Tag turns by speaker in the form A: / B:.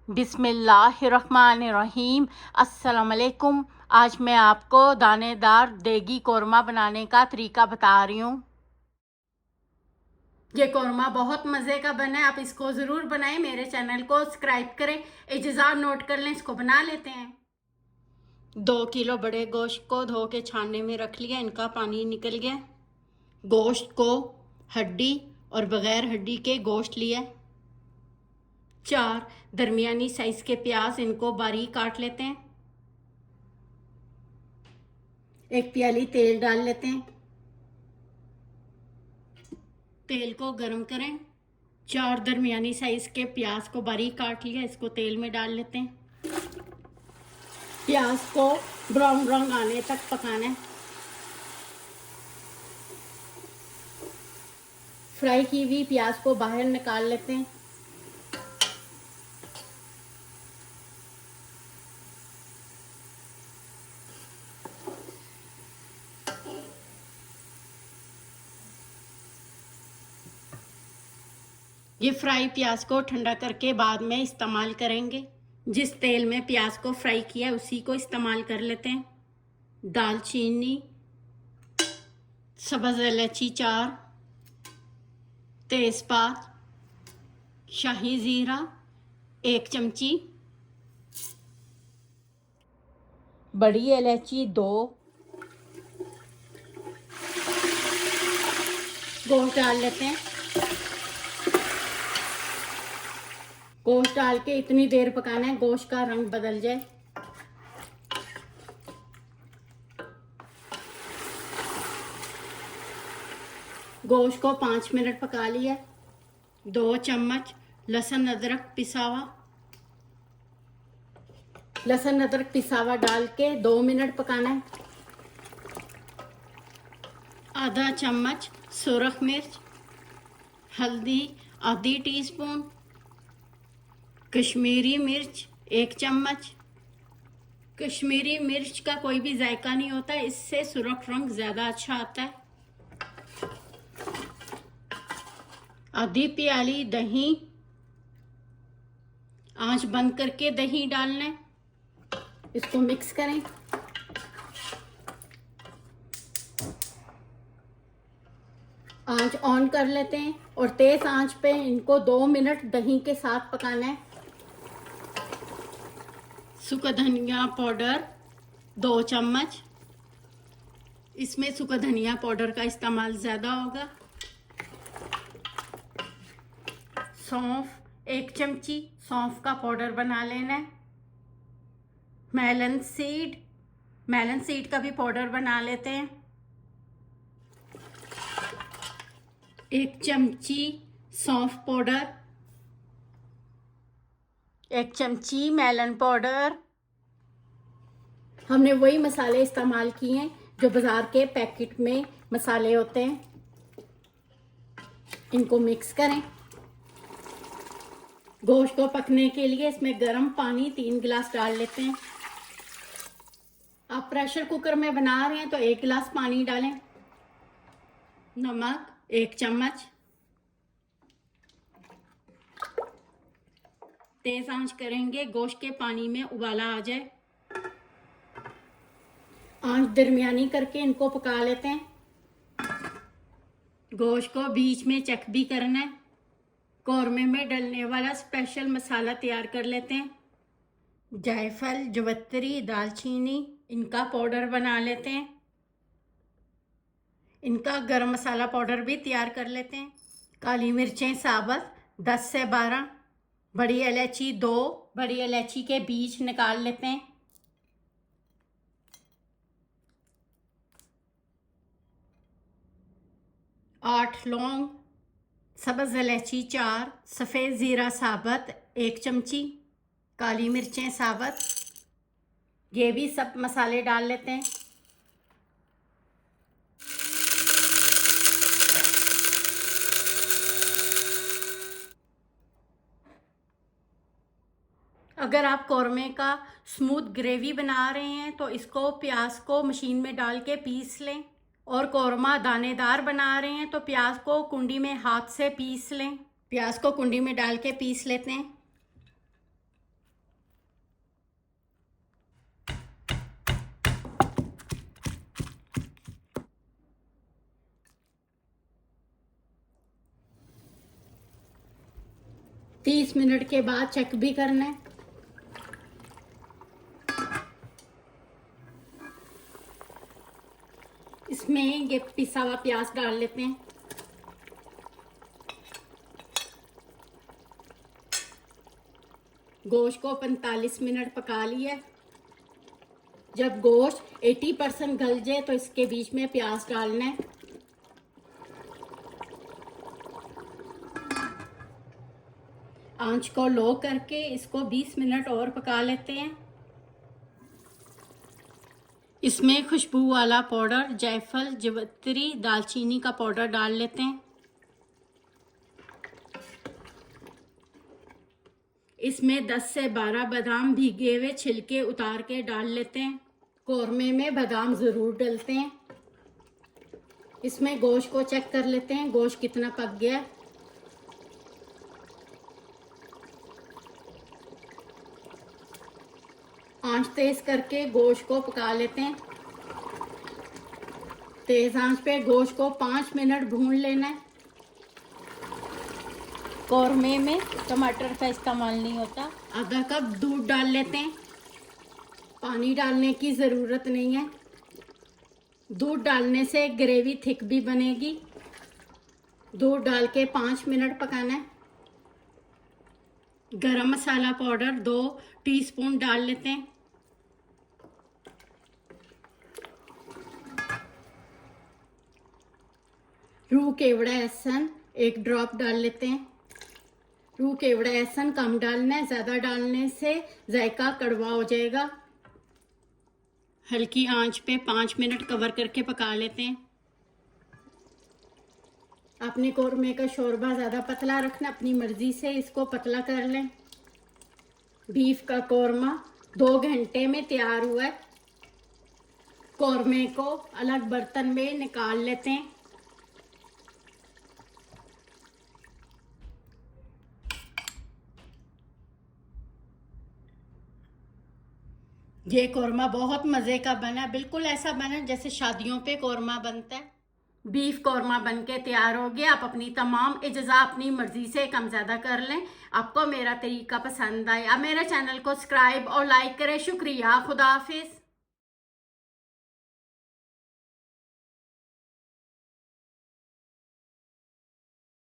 A: बिस्मिल्लाहिर्रहमानिर्रहीम। अस्सलाम वालेकुम। आज मैं आपको दानेदार देगी कौरमा बनाने का तरीका बता रही हूँ। ये कौरमा बहुत मज़े का बना है, आप इसको ज़रूर बनाएं। मेरे चैनल को सब्सक्राइब करें, इजाज़त नोट कर लें। इसको बना लेते हैं। 2 किलो बड़े गोश्त को धो के छानने में रख लिया, इनका पानी निकल गया। गोश्त को हड्डी और बग़ैर हड्डी के गोश्त लिया। 4 दरमियानी साइज के प्याज, इनको बारीक काट लेते हैं। 1 प्याली तेल डाल लेते हैं। तेल को गरम करें। 4 दरमियानी साइज के प्याज को बारीक काट लिया, इसको तेल में डाल लेते हैं। प्याज को ब्राउन रंग आने तक पकाना है। फ्राई की हुई प्याज को बाहर निकाल लेते हैं। ये फ्राई प्याज को ठंडा करके बाद में इस्तेमाल करेंगे। जिस तेल में प्याज को फ्राई किया उसी को इस्तेमाल कर लेते हैं। दालचीनी, सब्ज़ इलायची 4, तेज़पात, शाही ज़ीरा 1 चमची, बड़ी इलायची 2, गोश्त डाल लेते हैं। गोश्त डाल के इतनी देर पकाना है गोश्त का रंग बदल जाए। गोश्त को 5 मिनट पका लिया। 2 चम्मच लहसुन अदरक पिसा हुआ, लहसुन अदरक पिसा हुआ डाल के 2 मिनट पकाना है। आधा चम्मच सुरख मिर्च, हल्दी आधी टीस्पून, कश्मीरी मिर्च 1 चम्मच। कश्मीरी मिर्च का कोई भी जायका नहीं होता, इससे सुरख रंग ज़्यादा अच्छा आता है। आधी प्याली दही, आंच बंद करके दही डालना है। इसको मिक्स करें। आंच ऑन कर लेते हैं और तेज आंच पे इनको 2 मिनट दही के साथ पकाना है। सूखा धनिया पाउडर 2 चम्मच, इसमें सूखा धनिया पाउडर का इस्तेमाल ज़्यादा होगा। सौंफ 1 चमची, सौंफ का पाउडर बना लेना है। मेलन सीड का भी पाउडर बना लेते हैं। 1 चमची सौंफ पाउडर, 1 चमची मेलन पाउडर। हमने वही मसाले इस्तेमाल किए हैं जो बाजार के पैकेट में मसाले होते हैं। इनको मिक्स करें। गोश्त को पकने के लिए इसमें गर्म पानी 3 गिलास डाल लेते हैं। आप प्रेशर कुकर में बना रहे हैं तो 1 गिलास पानी डालें। नमक 1 चम्मच। तेज आंच करेंगे, गोश्त के पानी में उबाला आ जाए। आंच दरमियानी करके इनको पका लेते हैं। गोश्त को बीच में चेक भी करना है। कौरमे में डलने वाला स्पेशल मसाला तैयार कर लेते हैं। जायफल, जवित्री, दालचीनी, इनका पाउडर बना लेते हैं। इनका गरम मसाला पाउडर भी तैयार कर लेते हैं। काली मिर्चें साबुत 10 से 12, बड़ी इलायची 2, बड़ी इलायची के बीज निकाल लेते हैं। आठ लौंग, सब्ज़ इलायची 4, सफ़ेद ज़ीरा साबुत 1 चमची, काली मिर्चें साबुत, ये भी सब मसाले डाल लेते हैं। अगर आप कौरमे का स्मूथ ग्रेवी बना रहे हैं तो इसको प्याज को मशीन में डाल के पीस लें, और कौरमा दानेदार बना रहे हैं तो प्याज को कुंडी में हाथ से पीस लें। प्याज को कुंडी में डाल के पीस लेते हैं। 30 मिनट के बाद चेक भी करना है। इसमें ये पिसा हुआ प्याज डाल लेते हैं। गोश्त को 45 मिनट पका लिया। जब गोश्त 80% गल जाए तो इसके बीच में प्याज डालना है। आंच को लो करके इसको 20 मिनट और पका लेते हैं। इसमें खुशबू वाला पाउडर, जायफल, जवित्री, दालचीनी का पाउडर डाल लेते हैं। इसमें 10 से 12 बादाम भीगे हुए छिलके उतार के डाल लेते हैं। कौरमे में बादाम ज़रूर डालते हैं। इसमें गोश्त को चेक कर लेते हैं, गोश्त कितना पक गया। आंच तेज करके गोश्त को पका लेते हैं। तेज आंच पे गोश्त को 5 मिनट भून लेना है।
B: कौरमे में टमाटर का इस्तेमाल नहीं होता।
A: आधा कप दूध डाल लेते हैं। पानी डालने की ज़रूरत नहीं है। दूध डालने से ग्रेवी थिक भी बनेगी। दूध डाल के 5 मिनट पकाना है। गरम मसाला पाउडर 2 टीस्पून डाल लेते हैं। रूह केवड़ा एहसन 1 ड्रॉप डाल लेते हैं। रूह केवड़ा एहसन कम डालना है, ज़्यादा डालने से जायका कड़वा हो जाएगा। हल्की आंच पे 5 मिनट कवर करके पका लेते हैं। अपने कौरमे का शोरबा ज़्यादा पतला रखना, अपनी मर्ज़ी से इसको पतला कर लें। बीफ का कौरमा 2 घंटे में तैयार हुआ है। कौरमे को अलग बर्तन में निकाल लेते हैं। ये कौरमा बहुत मज़े का बना, बिल्कुल ऐसा बना जैसे शादियों पे कौरमा बनता है। बीफ कौरमा बनके तैयार हो गया। आप अपनी तमाम इज़्ज़ा अपनी मर्ज़ी से कम ज़्यादा कर लें। आपको मेरा तरीका पसंद आया, मेरे चैनल को सब्सक्राइब और लाइक करें। शुक्रिया। खुदा हाफिज़।